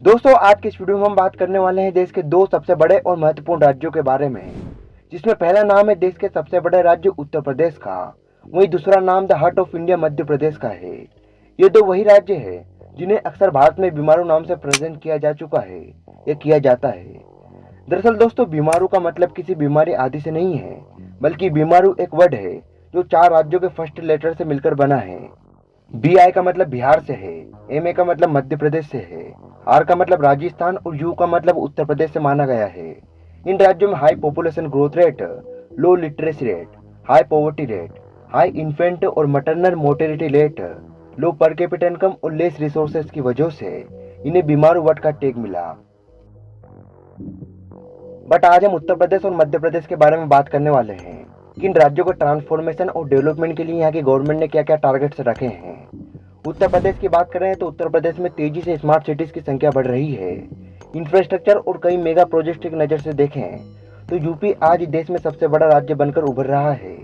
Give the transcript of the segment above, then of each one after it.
दोस्तों, आज की इस वीडियो में हम बात करने वाले हैं देश के दो सबसे बड़े और महत्वपूर्ण राज्यों के बारे में, जिसमें पहला नाम है देश के सबसे बड़े राज्य उत्तर प्रदेश का, वहीं दूसरा नाम the heart of India Madhya Pradesh का है। ये दो वही राज्य हैं जिन्हें अक्सर भारत में बीमारू नाम से प्रेजेंट किया जा चुका है या किया जाता है। दरअसल दोस्तों, बीमारू का मतलब किसी बीमारी आदि से नहीं है, बल्कि बीमारू एक वर्ड है जो चार राज्यों के फर्स्ट लेटर से मिलकर बना है। BI का मतलब बिहार से है, MA का मतलब मध्य प्रदेश से है, R का मतलब राजस्थान और U का मतलब उत्तर प्रदेश से माना गया है। इन राज्यों में हाई पॉपुलेशन ग्रोथ रेट, लो literacy rate, high poverty rate, high infant और मटरनल मोर्टेलिटी रेट, लो पर कैपिटा इनकम और लेस रिसोर्सेज की वजह से इन्हें बीमारू वर्ड का टैग मिला। बट आज हम उत्तर प्रदेश और मध्य प्रदेश के बारे में बात करने वाले हैं कि इन राज्यों को ट्रांसफॉर्मेशन और डेवलपमेंट के लिए यहाँ की गवर्नमेंट ने क्या क्या टारगेट्स रखे हैं। उत्तर प्रदेश की बात करें तो उत्तर प्रदेश में तेजी से स्मार्ट सिटीज की संख्या बढ़ रही है। इंफ्रास्ट्रक्चर और कई मेगा प्रोजेक्ट की नज़र से देखें तो यूपी आज देश में सबसे बड़ा राज्य बनकर उभर रहा है,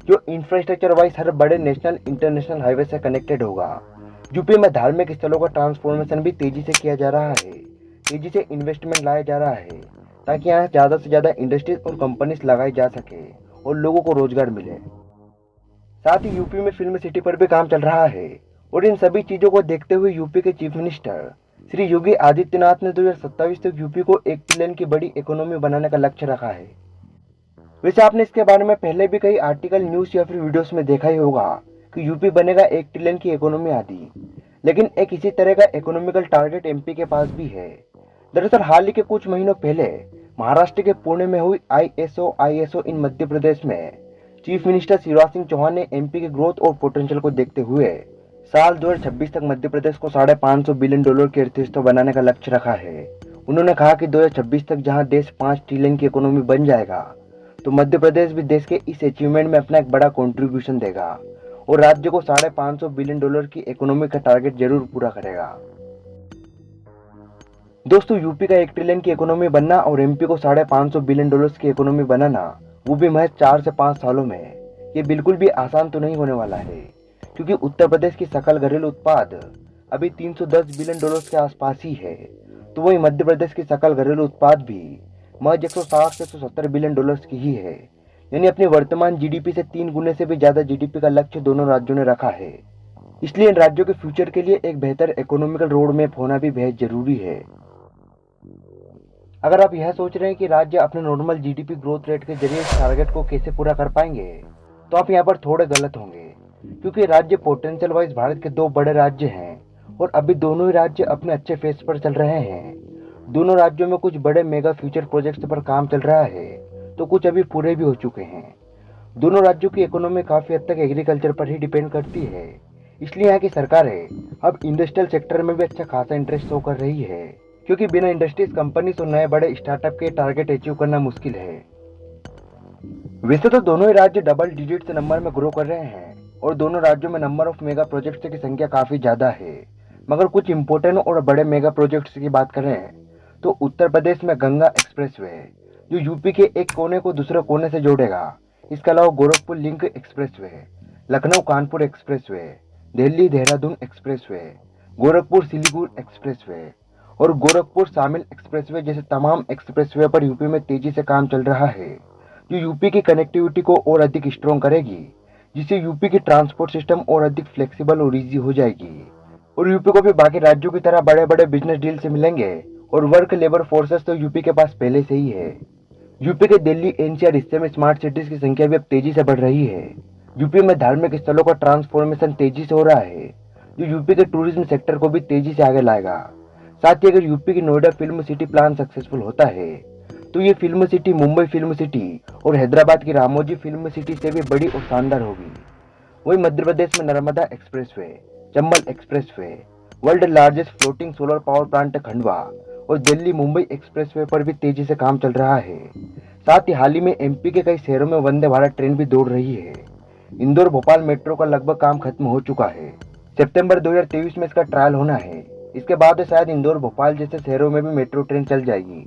जो इंफ्रास्ट्रक्चर वाइज हर बड़े नेशनल इंटरनेशनल हाईवे से कनेक्टेड होगा। यूपी में धार्मिक स्थलों का ट्रांसफॉर्मेशन भी तेजी से किया जा रहा है। तेजी से इन्वेस्टमेंट लाया जा रहा है ताकि यहाँ ज़्यादा से ज़्यादा इंडस्ट्रीज और कंपनीज लगाई जा सके और लोगों को रोजगार मिले। साथ ही यूपी में फिल्म सिटी पर भी काम चल रहा है और इन सभी चीजों को देखते हुए यूपी के चीफ मिनिस्टर श्री योगी आदित्यनाथ ने 2027 तक यूपी को 1 ट्रिलियन की बड़ी इकोनॉमी बनाने का लक्ष्य रखा है। वैसे आपने इसके बारे में पहले भी कई आर्टिकल, न्यूज या फिर वीडियोस में देखा ही होगा कि यूपी बनेगा 1 ट्रिलियन की इकोनॉमी आदि, लेकिन एक इसी तरह का इकोनॉमिकल टारगेट एमपी के पास भी है। दरअसल हाल ही के कुछ महीनों पहले महाराष्ट्र के पुणे में हुई ISO इन मध्य प्रदेश में चीफ मिनिस्टर शिवराज सिंह चौहान ने एमपी के ग्रोथ और पोटेंशियल को देखते हुए साल 2026 तक मध्य प्रदेश को $550 बिलियन की अर्थव्यवस्था बनाने का लक्ष्य रखा है। उन्होंने कहा कि 2026 तक जहां देश 5 ट्रिलियन की इकोनॉमी बन जाएगा, तो मध्य प्रदेश भी देश के इस अचीवमेंट में अपना एक बड़ा कंट्रीब्यूशन देगा और राज्य को $550 बिलियन की इकोनॉमी का टारगेट जरूर पूरा करेगा। दोस्तों, यूपी का 1 ट्रिलियन की इकोनॉमी बनना और एमपी को $550 बिलियन की इकोनॉमी बनाना, वो भी महज 4 से 5 सालों में, ये बिल्कुल भी आसान तो नहीं होने वाला है, क्योंकि उत्तर प्रदेश की सकल घरेलू उत्पाद अभी $310 बिलियन के आसपास ही है, तो वही मध्य प्रदेश की सकल घरेलू उत्पाद भी महज 160 से 170 बिलियन डॉलर्स की ही है। यानी अपनी वर्तमान जीडीपी से 3 गुने से भी ज्यादा जीडीपी का लक्ष्य दोनों राज्यों ने रखा है। इसलिए इन राज्यों के फ्यूचर के लिए एक बेहतर इकोनॉमिकल रोड मैप होना भी बेहद जरूरी है। अगर आप यह सोच रहे हैं कि राज्य अपने नॉर्मल जीडीपी ग्रोथ रेट के जरिए इस टारगेट को कैसे पूरा कर पाएंगे, तो आप यहाँ पर थोड़े गलत होंगे, क्योंकि राज्य पोटेंशियल वाइज भारत के 2 बड़े राज्य हैं और अभी दोनों ही राज्य अपने अच्छे फेज पर चल रहे हैं। दोनों राज्यों में कुछ बड़े मेगा फ्यूचर प्रोजेक्ट्स पर काम चल रहा है, तो कुछ अभी पूरे भी हो चुके हैं। दोनों राज्यों की इकोनॉमी काफी हद तक एग्रीकल्चर पर ही डिपेंड करती है, इसलिए यहाँ की सरकारें अब इंडस्ट्रियल सेक्टर में भी अच्छा खासा इंटरेस्ट शो कर रही है, क्योंकि बिना इंडस्ट्रीज, कंपनीज और नए बड़े स्टार्टअप के टारगेट अचीव करना मुश्किल है। वैसे तो दोनों ही राज्य डबल डिजिट से नंबर में ग्रो कर रहे हैं और दोनों राज्यों में नंबर ऑफ मेगा प्रोजेक्ट्स की संख्या काफी ज्यादा है, मगर कुछ इंपोर्टेंट और बड़े मेगा प्रोजेक्ट्स की बात करें तो उत्तर प्रदेश में गंगा एक्सप्रेसवे, जो यूपी के एक कोने को दूसरे कोने से जोड़ेगा। इसके अलावा Gorakhpur link expressway, Lucknow Kanpur expressway, Delhi Dehradun expressway, Gorakhpur Siliguri expressway और गोरखपुर शामिल एक्सप्रेसवे जैसे तमाम एक्सप्रेसवे पर यूपी में तेजी से काम चल रहा है, जो यूपी की कनेक्टिविटी को और अधिक स्ट्रॉन्ग करेगी, जिससे यूपी की ट्रांसपोर्ट सिस्टम और अधिक फ्लेक्सिबल और इजी हो जाएगी और यूपी को भी बाकी राज्यों की तरह बड़े बड़े बिजनेस डील से मिलेंगे और वर्क लेबर फोर्सेस तो यूपी के पास पहले से ही है। यूपी के दिल्ली एनसीआर हिस्से में स्मार्ट सिटीज की संख्या भी अब तेजी से बढ़ रही है। यूपी में धार्मिक स्थलों का ट्रांसफॉर्मेशन तेजी से हो रहा है, जो यूपी के टूरिज्म सेक्टर को भी तेजी से आगे लाएगा। साथ ही अगर यूपी की Noida film city plan successful होता है, तो ये film city Mumbai film city और हैदराबाद की रामोजी फिल्म सिटी से भी बड़ी और शानदार होगी। वहीं मध्य प्रदेश में Narmada expressway, Chambal expressway, world largest floating solar power plant Khandwa और दिल्ली मुंबई एक्सप्रेसवे पर भी तेजी से काम चल रहा है। साथ ही हाल ही में एमपी के कई शहरों में वंदे भारत ट्रेन भी दौड़ रही है। इंदौर भोपाल मेट्रो का लगभग काम खत्म हो चुका है। सितंबर 2023 में इसका ट्रायल होना है। इसके बाद शायद इंदौर भोपाल जैसे शहरों में भी मेट्रो ट्रेन चल जाएगी।